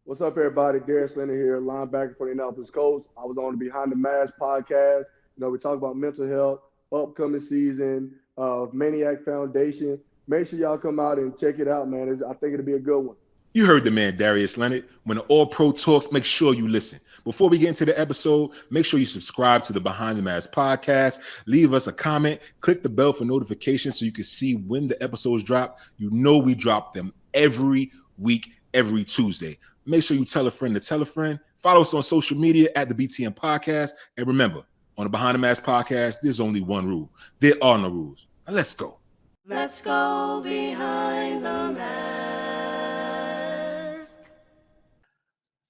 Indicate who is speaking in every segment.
Speaker 1: What's up, everybody? Darius Leonard here, linebacker for the Indianapolis Colts. I was on the Behind the Mask podcast. We talk about mental health, upcoming season, MANIAC Foundation. Make sure y'all come out and check it out, man. I think it'll be a good one.
Speaker 2: You heard the man, Darius Leonard. When the All-Pro talks, make sure you listen. Before we get into the episode, make sure you subscribe to the Behind the Mask podcast. Leave us a comment. Click the bell for notifications so you can see when the episodes drop. You know we drop them every week, every Tuesday. Make sure you tell a friend to tell a friend. Follow us on social media at the BTM Podcast. And remember, on the Behind the Mask podcast, there's only one rule. There are no rules. Now let's go.
Speaker 3: Let's go behind the mask.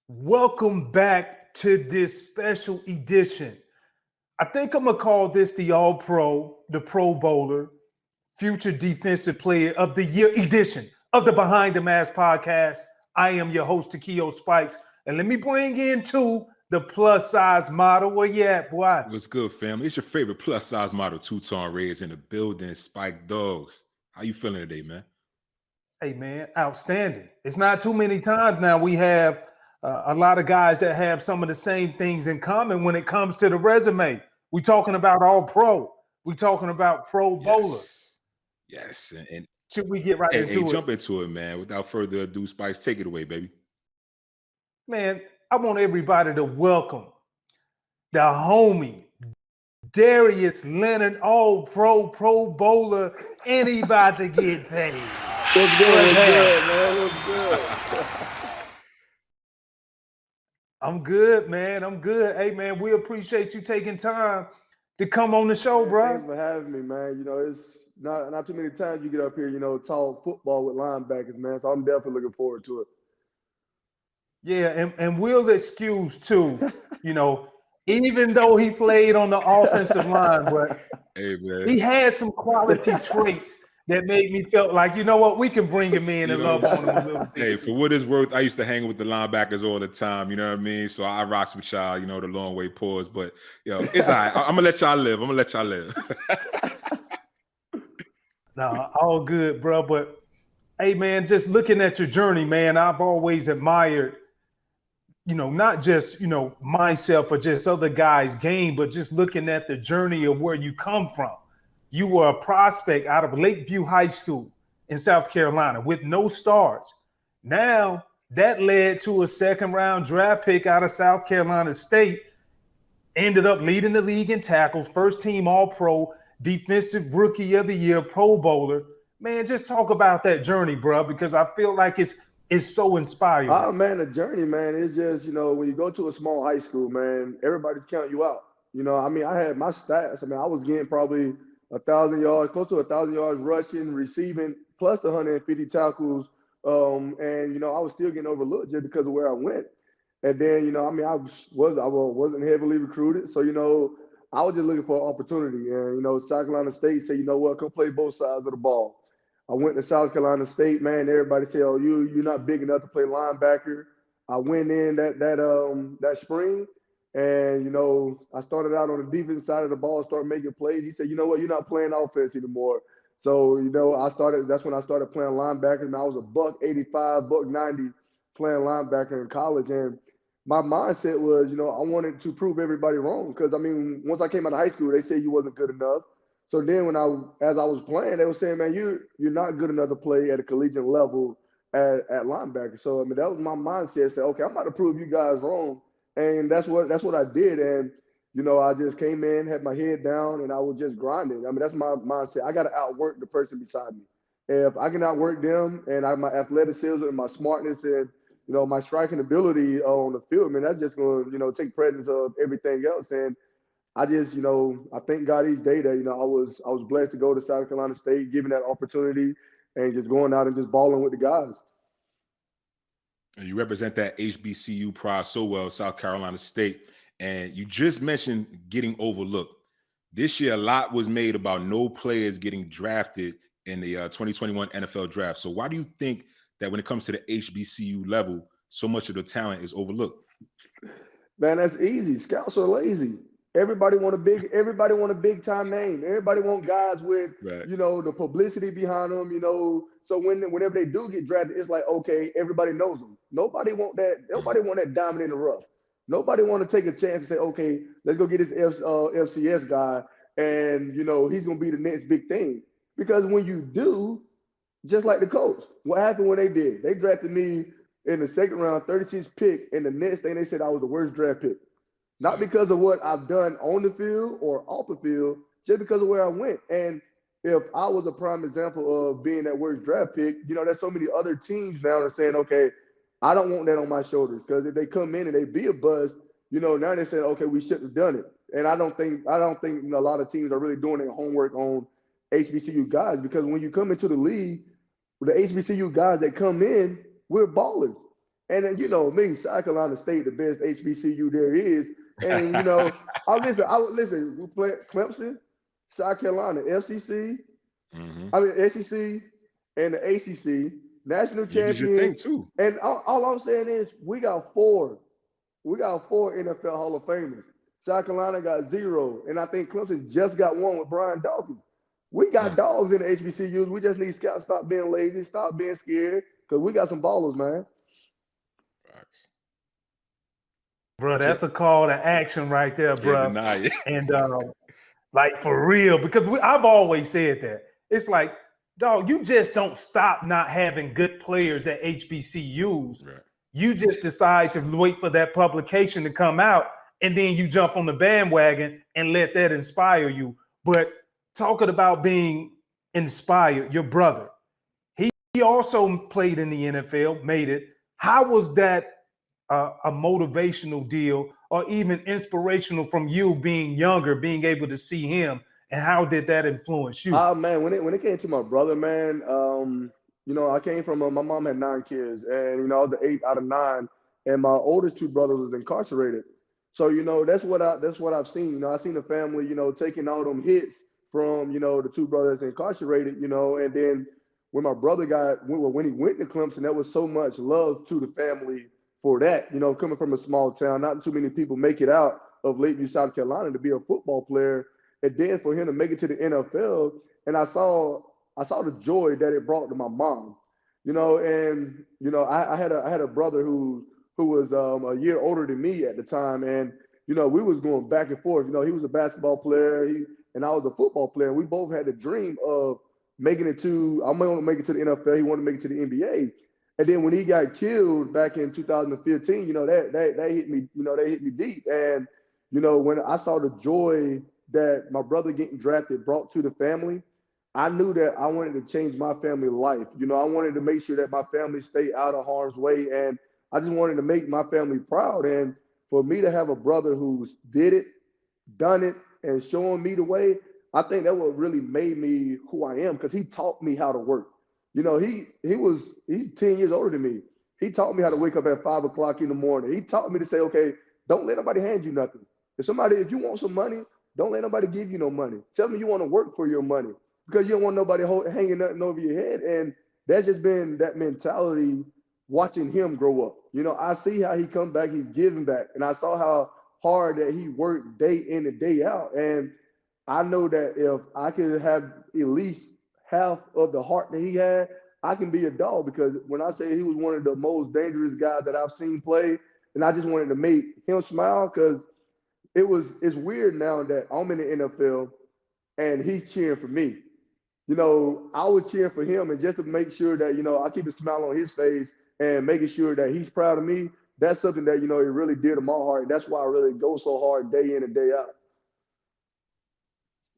Speaker 4: Welcome back to this special edition. I think I'm going to call this the All-Pro, the Pro Bowler, Future Defensive Player of the Year edition of the Behind the Mask podcast. I am your host, Takeo Spikes. And let me bring in the plus size model. Where you at, boy?
Speaker 2: What's good, family? It's your favorite plus size model, Tutan Reyes, in the building. Spike Dogs. How you feeling today, man?
Speaker 4: Hey, man, outstanding. It's not too many times now we have a lot of guys that have some of the same things in common when it comes to the resume. We're talking about All-Pro. We're talking about Pro Bowler.
Speaker 2: Yes. And
Speaker 4: should we get right into it?
Speaker 2: Jump into it, man. Without further ado, Spikes, take it away, baby.
Speaker 4: Man, I want everybody to welcome the homie, Darius Leonard, All-Pro, Pro Bowler, and he about to get paid.
Speaker 1: What's good, man? What's good?
Speaker 4: I'm good, man. I'm good. Hey, man, we appreciate you taking time to come on the show, bro.
Speaker 1: Thanks for having me, man. It's not too many times you get up here, talk football with linebackers, man. So I'm definitely looking forward to it.
Speaker 4: Yeah, and we'll excuse too, even though he played on the offensive line, but
Speaker 2: hey, man,
Speaker 4: he had some quality traits that made me feel like, you know what, we can bring him in and love on him a little bit.
Speaker 2: Hey, for what it's worth, I used to hang with the linebackers all the time, you know what I mean? So I rocks with y'all, the long way pause, but it's all right. I'm gonna let y'all live.
Speaker 4: No, all good, bro. But hey, man, just looking at your journey, man, I've always admired, not just, myself or just other guys' game, but just looking at the journey of where you come from. You were a prospect out of Lakeview High School in South Carolina with no stars. Now that led to a second-round draft pick out of South Carolina State, ended up leading the league in tackles, first-team All-Pro, Defensive Rookie of the Year, Pro Bowler. Man, just talk about that journey, bro, because I feel like it's so inspiring.
Speaker 1: Oh, man, the journey, man, it's just, when you go to a small high school, man, everybody's counting you out. I had my stats. I was getting probably 1,000 yards, close to 1,000 yards rushing, receiving, plus the 150 tackles. And I was still getting overlooked just because of where I went. And then, I wasn't heavily recruited. So, I was just looking for an opportunity. And, South Carolina State said, come play both sides of the ball. I went to South Carolina State, man. Everybody said, "Oh, you're not big enough to play linebacker." I went in that spring, and I started out on the defense side of the ball, started making plays. He said, "You know what? You're not playing offense anymore." So that's when I started playing linebacker. And I was a $185, $190 playing linebacker in college, and my mindset was, I wanted to prove everybody wrong because once I came out of high school, they said you wasn't good enough. So then as I was playing, they were saying, man, you're not good enough to play at a collegiate level at linebacker. So that was my mindset. Said, okay, I'm about to prove you guys wrong, and that's what I did. And I just came in, had my head down, and I was just grinding. That's my mindset. I got to outwork the person beside me. If I can outwork them, and my athleticism and my smartness and my striking ability on the field, man, that's just going to take precedence of everything else. And I just, I thank God each day that, I was blessed to go to South Carolina State, given that opportunity and just going out and just balling with the guys.
Speaker 2: And you represent that HBCU pride so well, South Carolina State. And you just mentioned getting overlooked. This year, a lot was made about no players getting drafted in the 2021 NFL draft. So why do you think that when it comes to the HBCU level, so much of the talent is overlooked?
Speaker 1: Man, that's easy. Scouts are lazy. Everybody want a big time name. Everybody want guys with,
Speaker 2: right,
Speaker 1: the publicity behind them, So whenever they do get drafted, it's like, okay, everybody knows them. Nobody want that. Nobody want that diamond in the rough. Nobody want to take a chance and say, okay, let's go get this FCS guy, and he's gonna be the next big thing. Because when you do, just like the Colts, what happened when they did? They drafted me in the second round, 36th pick, and the next thing they said I was the worst draft pick. Not because of what I've done on the field or off the field, just because of where I went. And if I was a prime example of being that worst draft pick, there's so many other teams now that are saying, okay, I don't want that on my shoulders, because if they come in and they be a bust, now they're saying, okay, we shouldn't have done it. And I don't think a lot of teams are really doing their homework on HBCU guys, because when you come into the league, the HBCU guys that come in, we're ballers. And then, me, South Carolina State, the best HBCU there is. And, I would listen, we play Clemson, South Carolina, FCC, SEC, and the ACC, national champions. Too. And all I'm saying is we got four NFL Hall of Famers. South Carolina got 0, and I think Clemson just got 1 with Brian Dawkins. We got dogs in the HBCUs. We just need scouts to stop being lazy, stop being scared, because we got some ballers, man.
Speaker 4: Bro, that's a call to action right there, bro. And like for real, because I've always said that. It's like, dog, you just don't stop not having good players at HBCUs. Right. You just decide to wait for that publication to come out, and then you jump on the bandwagon and let that inspire you. But talking about being inspired, your brother, he also played in the NFL, made it. How was that a motivational deal, or even inspirational from you being younger, being able to see him, and how did that influence you?
Speaker 1: Man, when it came to my brother, man, I came from my mom had 9 kids, and I was the 8th out of 9, and my oldest 2 brothers was incarcerated. So that's what I've seen. I've seen the family, taking all them hits from the 2 brothers incarcerated, and then when my brother when he went to Clemson, there was so much love to the family for that, coming from a small town. Not too many people make it out of Lakeview, South Carolina, to be a football player, and then for him to make it to the NFL. And I saw the joy that it brought to my mom, I had a brother who was a year older than me at the time, and we was going back and forth. He was a basketball player, and I was a football player. We both had the dream of making it to. I'm going to make it to the NFL. He wanted to make it to the NBA. And then when he got killed back in 2015, that hit me, they hit me deep. And, when I saw the joy that my brother getting drafted brought to the family, I knew that I wanted to change my family life. I wanted to make sure that my family stayed out of harm's way. And I just wanted to make my family proud. And for me to have a brother who did it, done it, and showing me the way, I think that what really made me who I am, because he taught me how to work. He's 10 years older than me. He taught me how to wake up at 5 o'clock in the morning. He taught me to say, okay, don't let nobody hand you nothing. If you want some money, don't let nobody give you no money. Tell me you want to work for your money, because you don't want nobody hanging nothing over your head. And that's just been that mentality watching him grow up. I see how he come back, he's giving back. And I saw how hard that he worked day in and day out. And I know that if I could have at least half of the heart that he had, I can be a dog, because when I say he was one of the most dangerous guys that I've seen play, and I just wanted to make him smile, because it's weird now that I'm in the NFL and he's cheering for me. I was cheering for him, and just to make sure that, I keep a smile on his face and making sure that he's proud of me, that's something that, it really dear to my heart. And that's why I really go so hard day in and day out.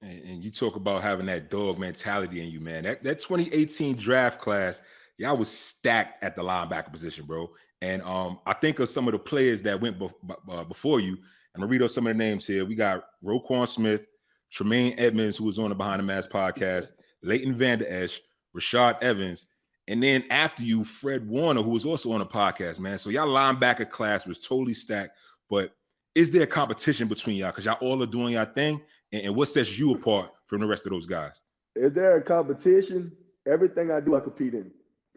Speaker 2: And you talk about having that dog mentality in you, man. That 2018 draft class, y'all was stacked at the linebacker position, bro. And I think of some of the players that went before you. I'm gonna read out some of the names here. We got Roquan Smith, Tremaine Edmonds, who was on the Behind the Mask podcast, Leighton Vander Esch, Rashad Evans, and then after you, Fred Warner, who was also on the podcast, man. So y'all linebacker class was totally stacked. But is there a competition between y'all? Because y'all all are doing your thing. And what sets you apart from the rest of those guys?
Speaker 1: Is there a competition? Everything I do, I compete in.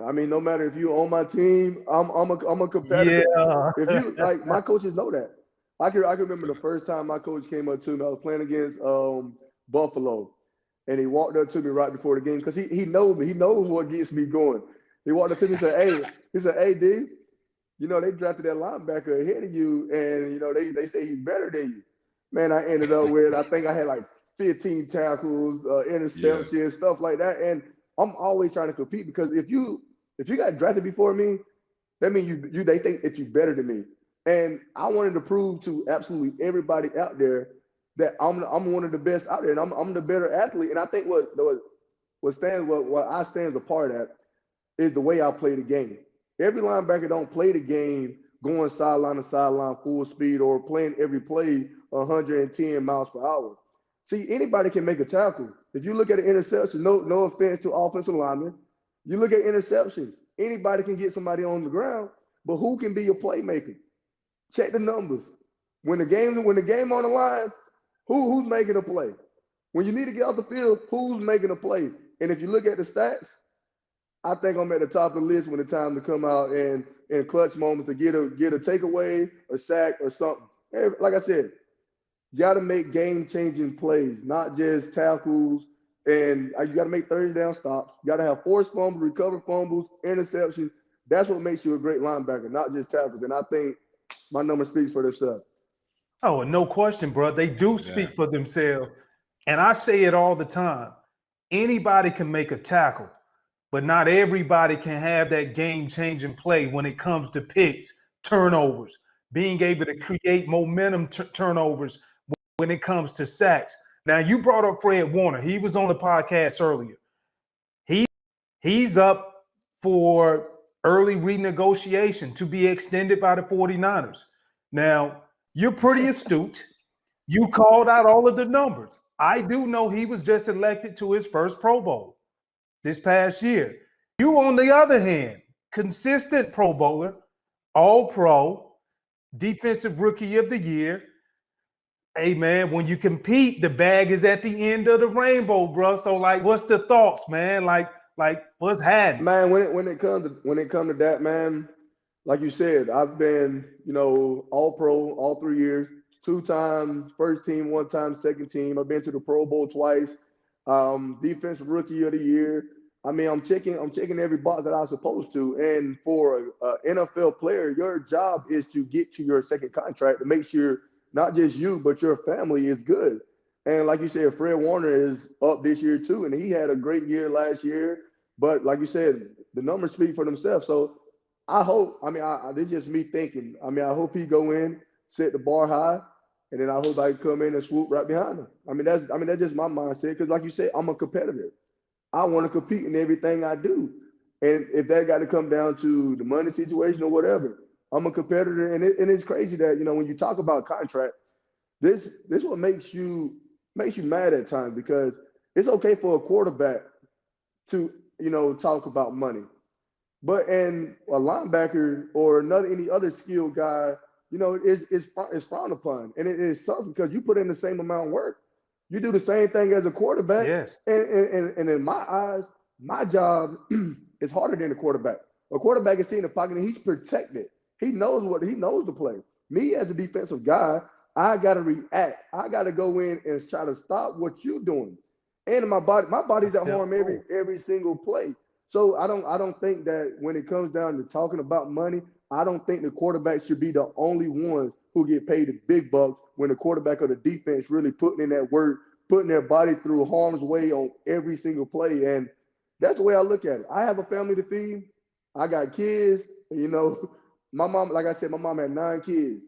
Speaker 1: I mean, no matter if you're on my team, I'm a competitor. Yeah. If you like, my coaches know that. I can remember the first time my coach came up to me. I was playing against Buffalo, and he walked up to me right before the game because he knows me. He knows what gets me going. He walked up to me and said, "Hey, D, you know, they drafted that linebacker ahead of you, and you know they say he's better than you." Man, I ended up with, I think I had like 15 tackles, interceptions, stuff like that. And I'm always trying to compete because if you got drafted before me, that means they think that you're better than me. And I wanted to prove to absolutely everybody out there that I'm one of the best out there, and I'm the better athlete. And I think what I stand apart at is the way I play the game. Every linebacker don't play the game going sideline to sideline full speed or playing every play 110 miles per hour. See, anybody can make a tackle. If you look at an interception, no offense to offensive linemen, you look at interceptions, anybody can get somebody on the ground, but who can be a playmaker? Check the numbers. When the game on the line, who's making a play? When you need to get off the field, who's making a play? And if you look at the stats, I think I'm at the top of the list when it's time to come out and in clutch moments to get a takeaway, a sack, or something. Like I said, you got to make game-changing plays, not just tackles. And you got to make third down stops. You got to have forced fumbles, recovered fumbles, interceptions. That's what makes you a great linebacker, not just tackles. And I think my number speaks for themselves.
Speaker 4: Oh, and no question, bro. They do speak for themselves. And I say it all the time. Anybody can make a tackle, but not everybody can have that game-changing play when it comes to picks, turnovers, being able to create momentum turnovers when it comes to sacks. Now, you brought up Fred Warner. He was on the podcast earlier. He's up for early renegotiation to be extended by the 49ers. Now, you're pretty astute. You called out all of the numbers. I do know he was just elected to his first Pro Bowl this past year. You, on the other hand, consistent Pro Bowler, All-Pro, Defensive Rookie of the Year. Hey, man, when you compete, the bag is at the end of the rainbow, bro. So, like, what's the thoughts, man? Like what's happening?
Speaker 1: Man, when it comes to that, man, like you said, I've been, All-Pro all 3 years, 2 times first team, 1 time second team. I've been to the Pro Bowl twice. Defensive Rookie of the Year. I mean, I'm checking every box that I'm supposed to. And for an NFL player, your job is to get to your second contract to make sure not just you, but your family is good. And like you said, Fred Warner is up this year too, and he had a great year last year. But like you said, the numbers speak for themselves. So I hope, this is just me thinking. I hope he go in, set the bar high, and then I hope I can come in and swoop right behind him. That's just my mindset. Because like you said, I'm a competitor. I want to compete in everything I do. And if that got to come down to the money situation or whatever, I'm a competitor. And it's crazy that, when you talk about contract, this what makes you mad at times, because it's okay for a quarterback to, talk about money. But in a linebacker or any other skilled guy, it's frowned upon. And it sucks because you put in the same amount of work. You do the same thing as a quarterback.
Speaker 4: Yes.
Speaker 1: And in my eyes, my job is harder than a quarterback. A quarterback is sitting in the pocket and he's protected. He knows the play. Me as a defensive guy, I gotta react. I gotta go in and try to stop what you're doing. And my body's at harm every single play. So I don't think that when it comes down to talking about money, I don't think the quarterback should be the only ones who get paid the big bucks when the quarterback of the defense really putting in that work, putting their body through harm's way on every single play. And that's the way I look at it. I have a family to feed. I got kids. My mom, like I said, my mom had 9 kids.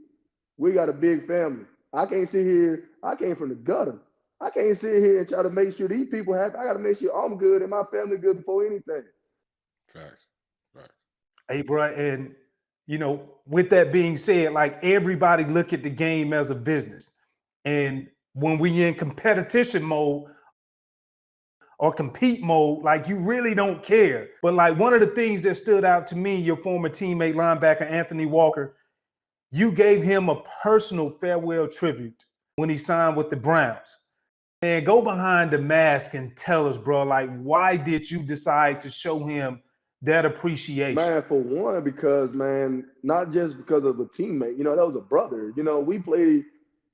Speaker 1: We got a big family. I can't sit here. I came from the gutter. I can't sit here and try to make sure these people happy. I got to make sure I'm good and my family good before anything.
Speaker 2: Facts. Right.
Speaker 4: Hey, bro, and with that being said, like, everybody look at the game as a business. And when we in competition mode or compete mode, like, you really don't care. But like, one of the things that stood out to me, your former teammate linebacker, Anthony Walker, you gave him a personal farewell tribute when he signed with the Browns. And go behind the mask and tell us, bro, like, why did you decide to show him that appreciation?
Speaker 1: Man, for one, because, man, not just because of a teammate, that was a brother. We played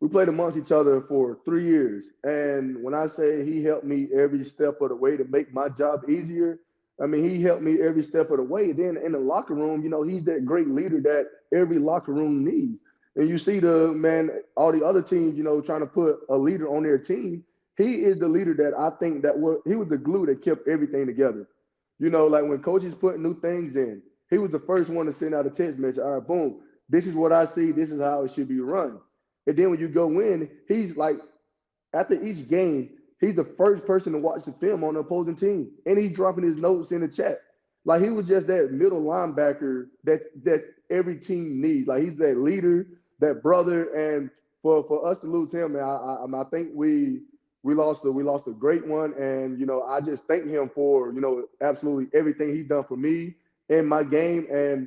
Speaker 1: We played amongst each other for 3 years. And when I say he helped me every step of the way to make my job easier, I mean, he helped me every step of the way. Then in the locker room, he's that great leader that every locker room needs. And you see all the other teams, trying to put a leader on their team. He is the leader that I think he was the glue that kept everything together. Like when coaches put new things in, he was the first one to send out a text message. All right, boom, this is what I see. This is how it should be run. And then when you go in, he's like, after each game, he's the first person to watch the film on the opposing team. And he's dropping his notes in the chat. Like he was just that middle linebacker that every team needs. Like he's that leader, that brother. And for us to lose him, man, I think we lost a great one. And, I just thank him for, absolutely everything he's done for me in my game. And,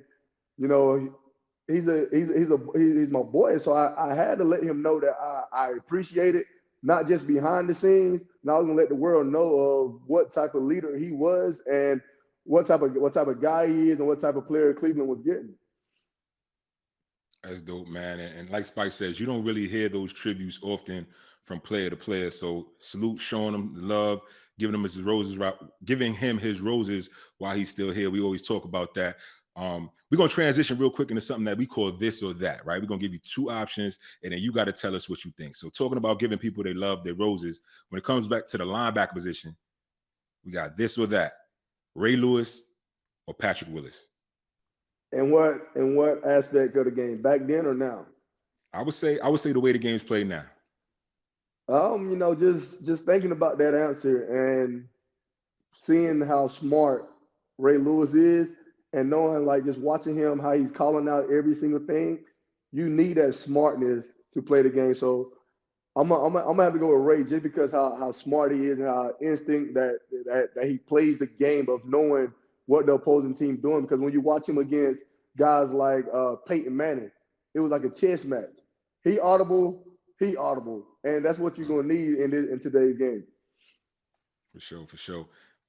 Speaker 1: he's my boy. So I had to let him know that I appreciate it, not just behind the scenes. And I was gonna let the world know of what type of leader he was and what type of guy he is and what type of player Cleveland was getting.
Speaker 2: That's dope, man. And like Spike says, you don't really hear those tributes often from player to player. So salute, showing him the love, giving him his roses while he's still here. We always talk about that. We're going to transition real quick into something that we call this or that, right? We're going to give you two options, and then you got to tell us what you think. So talking about giving people they love, their roses, when it comes back to the linebacker position, we got this or that, Ray Lewis or Patrick Willis.
Speaker 1: And what aspect of the game, back then or now?
Speaker 2: I would say the way the game's played now.
Speaker 1: Just thinking about that answer and seeing how smart Ray Lewis is, and knowing, like, just watching him, how he's calling out every single thing, you need that smartness to play the game. So I'm gonna have to go with Ray just because how smart he is and how instinct that he plays the game of knowing what the opposing team doing. Because when you watch him against guys like Peyton Manning, it was like a chess match. He audible, and that's what you're gonna need in today's game.
Speaker 2: For sure.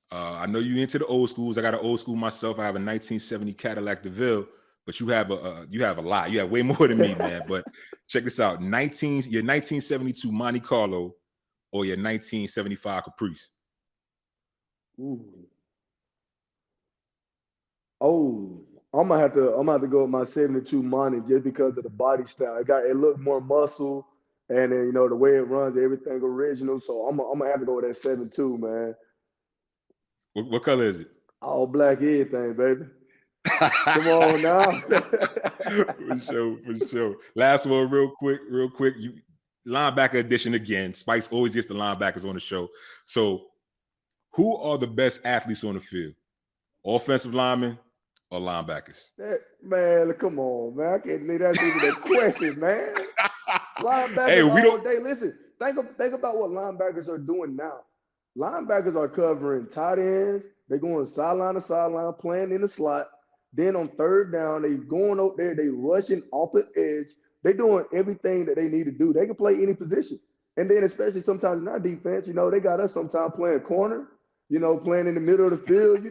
Speaker 2: I know you into the old schools. I got an old school myself. I have a 1970 Cadillac DeVille, but you have a lot. You have way more than me, man. But check this out: your 1972 Monte Carlo or your 1975 Caprice.
Speaker 1: Ooh. Oh, I'm gonna have to go with my 72 Monte just because of the body style. It looked more muscle, and then the way it runs, everything original. So I'm gonna have to go with that 72, man.
Speaker 2: What color is it?
Speaker 1: All black everything, baby. Come on now.
Speaker 2: For sure. Last one, real quick. Linebacker edition again. Spikes always gets the linebackers on the show. So, who are the best athletes on the field? Offensive linemen or linebackers?
Speaker 1: Man, come on, man. I can't believe that's even a question, man. Linebackers
Speaker 2: hey,
Speaker 1: all day. Listen, think about what linebackers are doing now. Linebackers are covering tight ends. They're going sideline to sideline, playing in the slot. Then on third down, they going out there. They rushing off the edge. They're doing everything that they need to do. They can play any position. And then especially sometimes in our defense, they got us sometimes playing corner, playing in the middle of the field.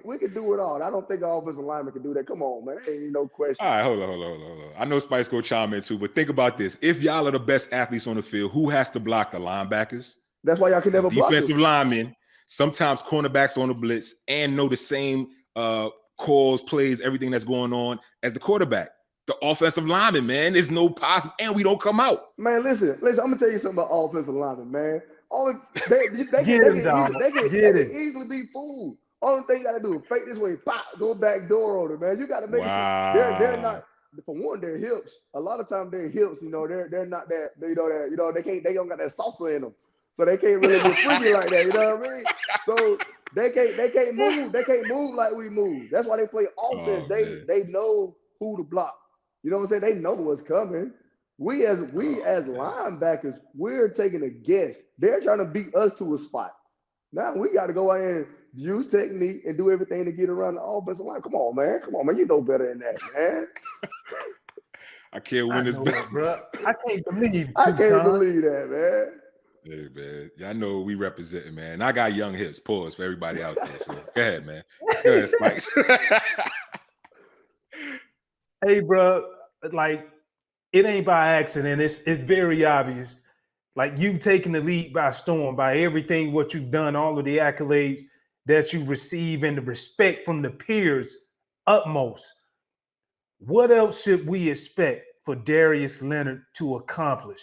Speaker 1: We can do it all. I don't think our offensive lineman can do that. Come on, man. Ain't no question.
Speaker 2: All right, hold on. I know Spice go chime in too, but think about this. If y'all are the best athletes on the field, who has to block the linebackers?
Speaker 1: That's why y'all can never block
Speaker 2: defensive linemen, sometimes cornerbacks on the blitz and know the same calls, plays, everything that's going on as the quarterback. The offensive lineman, man, there's no possible, and we don't come out.
Speaker 1: Man, listen, I'm gonna tell you something about offensive linemen, man. They can easily be fooled. Only thing you gotta do is fake this way, pop, go back door on it, man. You gotta make it. They're not. For one, their hips. A lot of times their hips, they're not that. They don't got that salsa in them. So they can't really be freaky like that, you know what I mean? So they can't move. They can't move like we move. That's why they play offense. They know who to block. You know what I'm saying? They know what's coming. We as linebackers, we're taking a guess. They're trying to beat us to a spot. Now we got to go out and use technique and do everything to get around the offensive line. Come on, man. You know better than that, man.
Speaker 2: I can't win this battle,
Speaker 4: bro. I can't believe
Speaker 1: that, man.
Speaker 2: Hey, man. Y'all know we representing, man. I got young hips. Pause for everybody out there. So go ahead, man. Go ahead, Spikes.
Speaker 4: Hey, bro. Like, it ain't by accident. It's very obvious. Like you've taken the league by storm, by everything what you've done, all of the accolades that you receive, and the respect from the peers utmost. What else should we expect for Darius Leonard to accomplish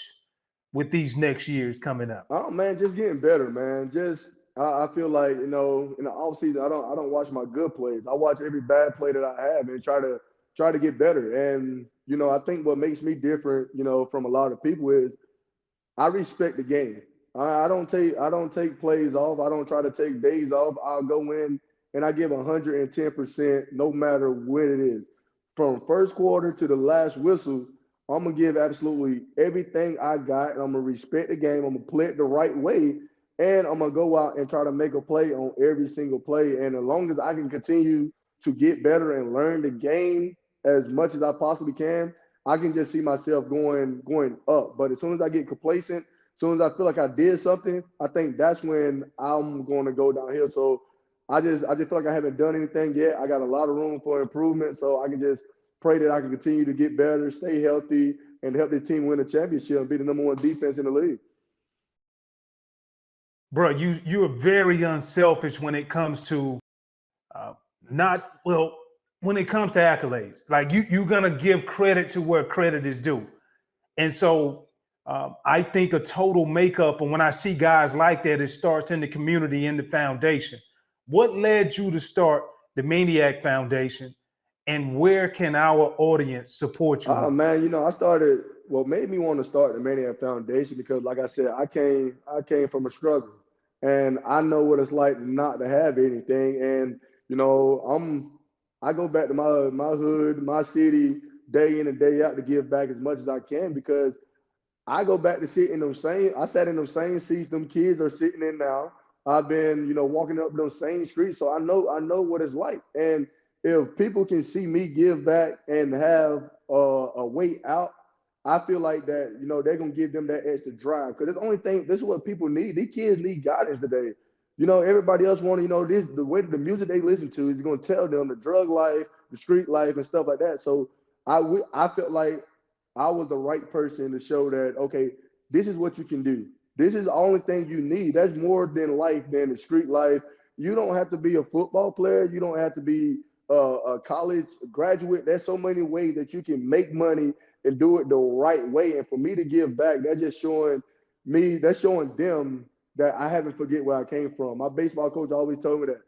Speaker 4: with these next years coming up?
Speaker 1: Oh man, just getting better, man. Just I feel like, you know, in the off season, I don't watch my good plays. I watch every bad play that I have and try to get better. And you know, I think what makes me different, you know, from a lot of people is I respect the game. I don't take plays off. I don't try to take days off. I'll go in and I give 110% no matter when it is. From first quarter to the last whistle, I'm gonna give absolutely everything I got, and I'm gonna respect the game. I'm gonna play it the right way, and I'm gonna go out and try to make a play on every single play. And as long as I can continue to get better and learn the game as much as I possibly can, I can just see myself going up. But as soon as I get complacent, as soon as I feel like I did something, I think that's when I'm going to go downhill. So I just feel like I haven't done anything yet. I got a lot of room for improvement, so I can just pray that I can continue to get better, stay healthy, and help the team win a championship and be the #1 defense in the league.
Speaker 4: Bro, you're very unselfish when it comes to not well when it comes to accolades. Like you're gonna give credit to where credit is due, and so I think a total makeup. And when I see guys like that, it starts in the community, in the foundation. What led you to start the MANIAC Foundation, and where can our audience support you?
Speaker 1: Oh man, you know, what made me want to start the Maniac Foundation because like I said, I came from a struggle and I know what it's like not to have anything. And, you know, I go back to my hood, my city, day in and day out to give back as much as I can because I go back to sit in I sat in those same seats them kids are sitting in now. I've been, you know, walking up those same streets. So I know what it's like. And if people can see me give back and have a way out, I feel like that, you know, they're gonna give them that extra drive. Because this is what people need. These kids need guidance today. You know, everybody else want to, you know, the way the music they listen to is gonna tell them the drug life, the street life, and stuff like that. So I felt like I was the right person to show that, okay, this is what you can do. This is the only thing you need. That's more than life than the street life. You don't have to be a football player. You don't have to be a college graduate. There's so many ways that you can make money and do it the right way. And for me to give back, that's showing them that I haven't forget where I came from. My baseball coach always told me that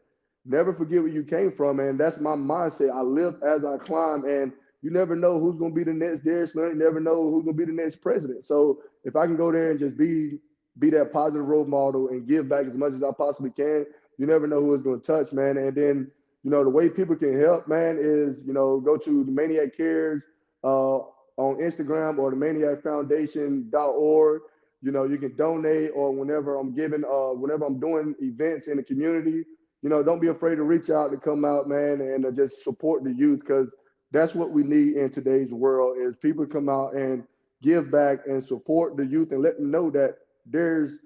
Speaker 1: never forget where you came from. And that's my mindset. I live as I climb, and you never know who's going to be the next Darius Leonard. You never know who's going to be the next president. So if I can go there and just be that positive role model and give back as much as I possibly can, you never know who it's going to touch, man. And then, you know, the way people can help, man, is, you know, go to the Maniac Cares on Instagram or the maniacfoundation.org. You know, you can donate, or whenever I'm doing events in the community, you know, don't be afraid to reach out to come out, man, and just support the youth, because that's what we need in today's world is people come out and give back and support the youth and let them know that there's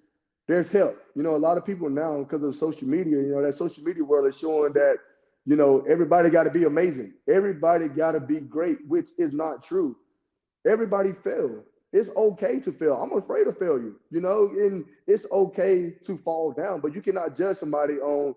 Speaker 1: help. You know, a lot of people now, because of social media, you know, that social media world is showing that, you know, everybody got to be amazing. Everybody got to be great, which is not true. Everybody fails. It's okay to fail. I'm afraid of failure, you know, and it's okay to fall down, but you cannot judge somebody on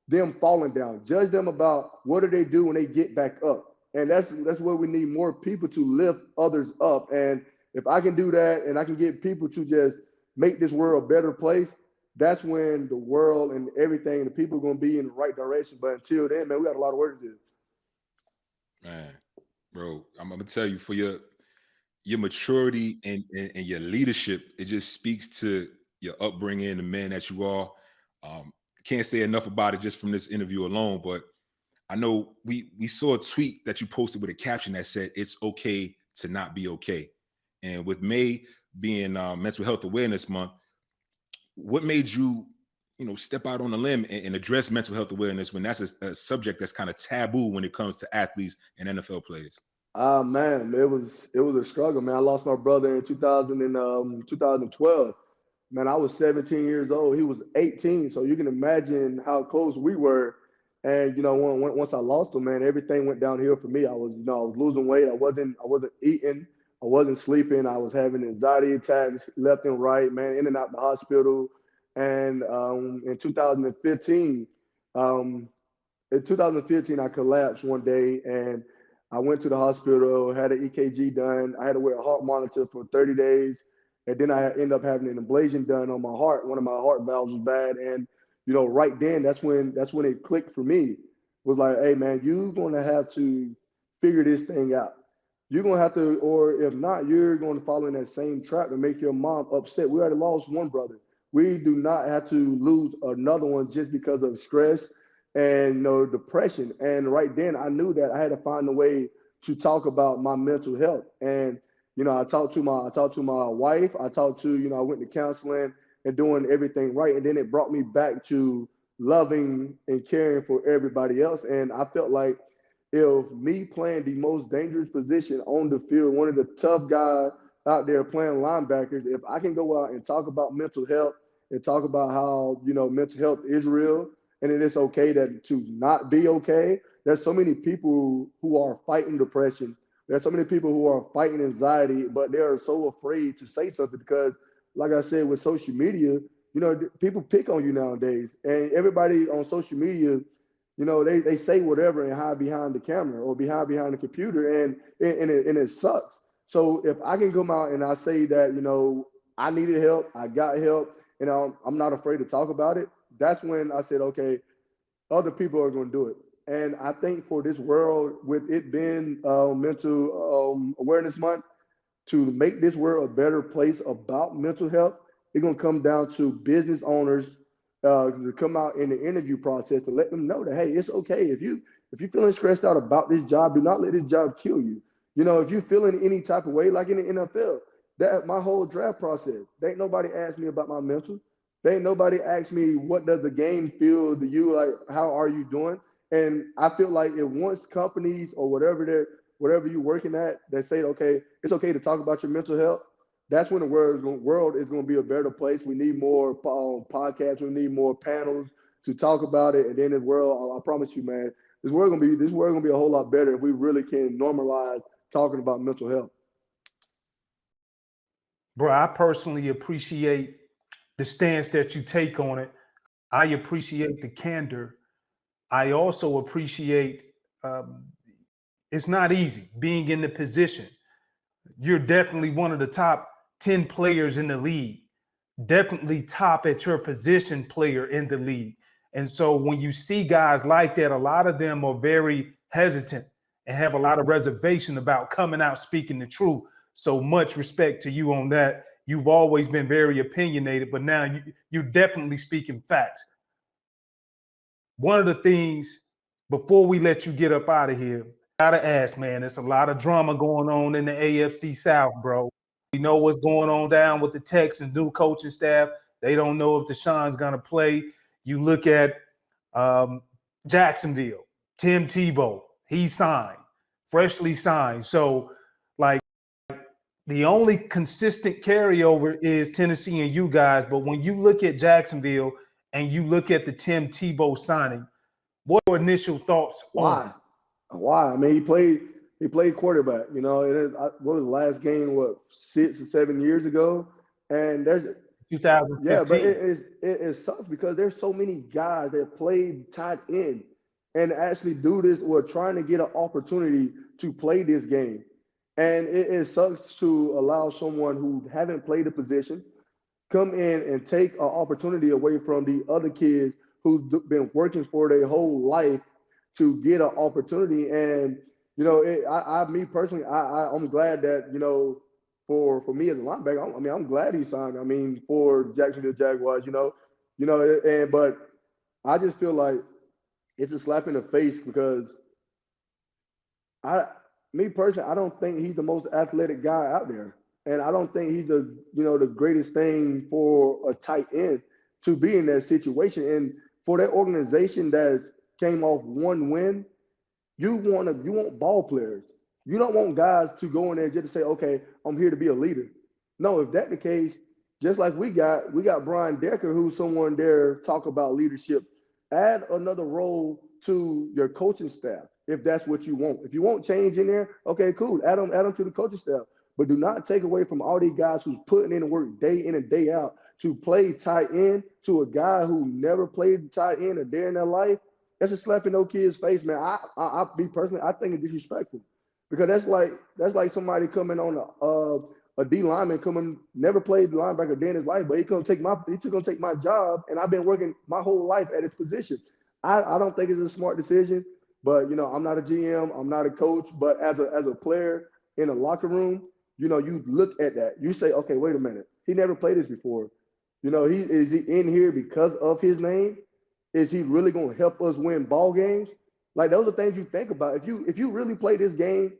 Speaker 1: them falling down. Judge them about what do they do when they get back up. And that's where we need more people to lift others up. And if I can do that and I can get people to just make this world a better place, that's when the world and everything, the people are going to be in the right direction. But until then, man, we got a lot of work to do.
Speaker 2: Man, bro, I'm going to tell you, for your maturity and your leadership, it just speaks to your upbringing, the man that you are. Can't say enough about it just from this interview alone, but I know we saw a tweet that you posted with a caption that said, "It's okay to not be okay." And with May being Mental Health Awareness Month, what made you, you know, step out on a limb and address mental health awareness when that's a subject that's kind of taboo when it comes to athletes and NFL players?
Speaker 1: Man, it was a struggle, man. I lost my brother in 2012. Man, I was 17 years old. He was 18. So you can imagine how close we were. And, you know, once I lost him, man, everything went downhill for me. I was losing weight. I wasn't eating. I wasn't sleeping. I was having anxiety attacks left and right, man, in and out the hospital. And in 2015, um, I collapsed one day and I went to the hospital, had an EKG done. I had to wear a heart monitor for 30 days. And then I ended up having an ablation done on my heart. One of my heart valves was bad. And, right then, that's when it clicked for me. Was like, hey, man, you're going to have to figure this thing out. You're going to have to, or if not, you're going to fall in that same trap and make your mom upset. We already lost one brother. We do not have to lose another one just because of stress and depression. And right then I knew that I had to find a way to talk about my mental health. And I talked to my wife. I talked to I went to counseling and doing everything right. And then it brought me back to loving and caring for everybody else. And I felt like if me playing the most dangerous position on the field, one of the tough guys out there playing linebackers, if I can go out and talk about mental health and talk about how mental health is real, and it is okay to not be okay. There's so many people who are fighting depression. There's so many people who are fighting anxiety, but they are so afraid to say something because, like I said, with social media, people pick on you nowadays. And everybody on social media, they say whatever and hide behind the camera or behind the computer, and it sucks. So if I can come out and I say that, I needed help, I got help, and I'm not afraid to talk about it, that's when I said, okay, other people are going to do it. And I think for this world, with it being Mental Awareness Month, to make this world a better place about mental health, it's going to come down to business owners to come out in the interview process to let them know that, hey, it's okay. If you're feeling stressed out about this job, do not let this job kill you. If you're feeling any type of way, like in the NFL, that my whole draft process, there ain't nobody asked me about my mental. There ain't nobody asked me, what does the game feel to you? Like, how are you doing? And I feel like if once companies or whatever you're working at, they say, okay, it's okay to talk about your mental health, that's when the world is going to be a better place. We need more podcasts. We need more panels to talk about it. And then this world, I promise you, man, this world gonna be a whole lot better if we really can normalize talking about mental health.
Speaker 4: Bro, I personally appreciate the stance that you take on it. I appreciate the candor. I also appreciate it's not easy being in the position. You're definitely one of the top 10 players in the league, definitely top at your position player in the league. And so when you see guys like that, a lot of them are very hesitant and have a lot of reservation about coming out speaking the truth. So much respect to you on that. You've always been very opinionated, but now you're definitely speaking facts. One of the things, before we let you get up out of here, I gotta ask, man, there's a lot of drama going on in the AFC South, bro. We know what's going on down with the Texans' new coaching staff. They don't know if Deshaun's gonna play. You look at Jacksonville, Tim Tebow, he signed, freshly signed. So, like, the only consistent carryover is Tennessee and you guys. But when you look at Jacksonville and you look at the Tim Tebow signing, what are your initial thoughts?
Speaker 1: Why? I mean, he played quarterback. What was the last game? 6 or 7 years ago? And there's
Speaker 4: 2015.
Speaker 1: Yeah, but it sucks because there's so many guys that played tight end and actually do this or trying to get an opportunity to play this game. And it sucks to allow someone who haven't played a position come in and take an opportunity away from the other kids who've been working for their whole life to get an opportunity. And me personally, I'm glad that for me as a linebacker, I'm glad he signed. For Jacksonville Jaguars, but I just feel like it's a slap in the face because me personally, I don't think he's the most athletic guy out there. And I don't think he's the greatest thing for a tight end to be in that situation. And for that organization that's came off one win, you want ball players. You don't want guys to go in there just to say, okay, I'm here to be a leader. No, if that's the case, just like we got Brian Decker, who's someone there talk about leadership. Add another role to your coaching staff if that's what you want. If you want change in there, okay, cool. Add them to the coaching staff. But do not take away from all these guys who's putting in the work day in and day out to play tight end to a guy who never played tight end a day in their life. That's a slap in those kids' face, man. I be personally, I think it's disrespectful because that's like somebody coming on a D lineman coming, never played linebacker a day in his life, but he's gonna take my job, and I've been working my whole life at his position. I don't think it's a smart decision, but I'm not a GM, I'm not a coach, but as a player in a locker room, you look at that, you say, okay, wait a minute, he never played this before. Is he in here because of his name? Is he really going to help us win ball games? Like, those are things you think about. If you really play this game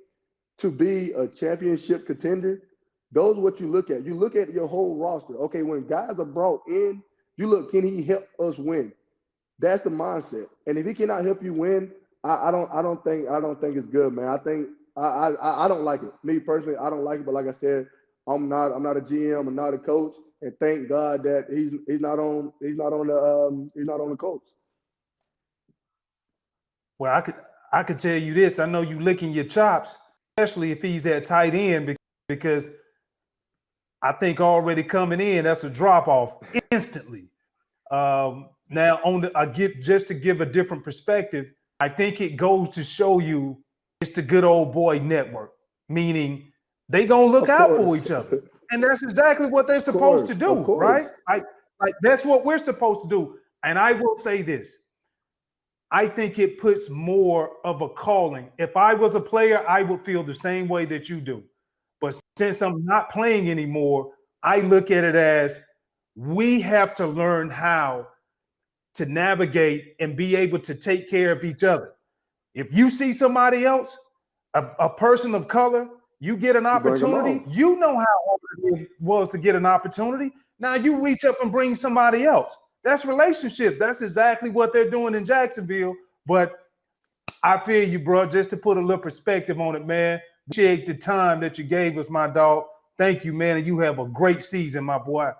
Speaker 1: to be a championship contender, those are what you look at. You look at your whole roster. Okay, when guys are brought in, you look, can he help us win? That's the mindset. And if he cannot help you win, I don't think it's good, man. I don't like it. Me personally, I don't like it. But like I said, I'm not a GM, I'm not a coach. And thank God that he's not on the Colts.
Speaker 4: Well, I could tell you this. I know you licking your chops, especially if he's at tight end, because I think already coming in, that's a drop off instantly. Now, just to give a different perspective, I think it goes to show you it's the good old boy network, meaning they gonna look out for each other. And that's exactly what they're supposed to do, right? Like that's what we're supposed to do. And I will say this. I think it puts more of a calling. If I was a player, I would feel the same way that you do. But since I'm not playing anymore, I look at it as we have to learn how to navigate and be able to take care of each other. If you see somebody else, a person of color, you get an opportunity, you know how hard it was to get an opportunity. Now you reach up and bring somebody else. That's relationships. That's exactly what they're doing in Jacksonville. But I feel you, bro. Just to put a little perspective on it, man. Appreciate the time that you gave us, my dog. Thank you, man. And you have a great season, my boy.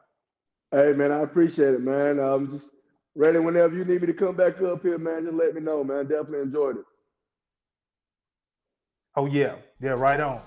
Speaker 1: Hey, man, I appreciate it, man. I'm just ready whenever you need me to come back up here, man. Just let me know, man. Definitely enjoyed it.
Speaker 4: Oh, yeah. Yeah, right on.